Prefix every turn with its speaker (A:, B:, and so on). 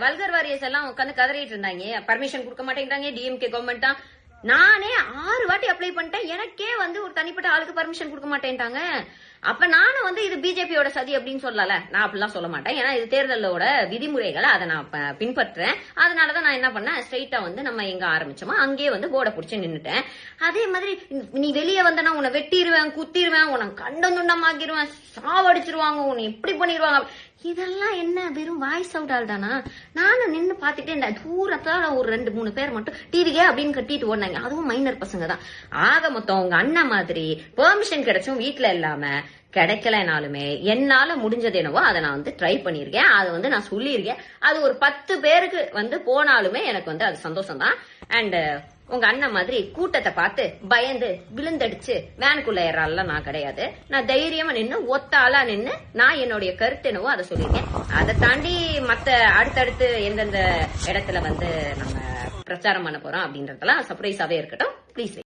A: Vulgar warriors எல்லாம் உட்காந்து கதறிட்டு இருந்தாங்க, பர்மிஷன் கொடுக்க மாட்டேங்கிறாங்க டிஎம்கே கவர்மெண்ட் தான். நானே 6 வாட்டி அப்ளை பண்ணிட்டேன், எனக்கே ஒரு தனிப்பட்ட ஆளுக்கு பர்மிஷன் கொடுக்க மாட்டேன்ட்டாங்க. அப்ப நானும் இது பிஜேபியோட சதி அப்படின்னு சொல்லல, நான் அப்படிலாம் சொல்ல மாட்டேன். ஏன்னா இது தேர்தலோட விதிமுறைகளை அதை நான் பின்பற்றேன். அதனாலதான் நான் என்ன பண்ணேன், ஸ்ட்ரைட்டா நம்ம எங்க ஆரம்பிச்சோமோ அங்கேயே போர்டை பிடிச்சி நின்னுட்டேன். அதே மாதிரி நீ வெளியே வந்தனா உன்னை வெட்டிடுவேன், குத்திடுவேன், உன்னை கண்டந்துண்டமாக்கிடுவேன், சாவடிச்சிருவாங்க, உன்னை எப்படி பண்ணிடுவாங்க. இதெல்லாம் என்ன வெறும் வாய்ஸ் அவுட் ஆள் தானா? நானும் நின்னு பாத்துட்டே இந்த தூரத்தால ஒரு 2-3 பேர் மட்டும் டிவிக்கே அப்படின்னு கட்டிட்டு ஓடினாங்க, அதுவும் மைனர் பசங்க தான். ஆக மொத்தம் உங்க அண்ணன் மாதிரி பெர்மிஷன் கிடைச்சும் வீட்டுல இல்லாம கிடைக்கலனாலுமே என்னால முடிஞ்சது என்னவோ அதை நான் ட்ரை பண்ணிருக்கேன். அது நான் சொல்லியிருக்கேன். அது ஒரு 10 பேருக்கு போனாலுமே எனக்கு அது சந்தோஷம் தான். அண்ட் உங்க அண்ணன் மாதிரி கூட்டத்தை பார்த்து பயந்து விழுந்தடிச்சு வேனுக்குள்ள ஏறாலாம் நான் கிடையாது. நான் தைரியமா நின்னு ஒத்தாளா நின்னு நான் என்னுடைய கருத்து என்னவோ அதை சொல்லியிருக்கேன். அதை தாண்டி மத்த அடுத்தடுத்து எந்தெந்த இடத்துல நம்ம பிரச்சாரம் பண்ண போறோம் அப்படின்றதெல்லாம் சர்ப்ரைஸாவே இருக்கட்டும். ப்ளீஸ்.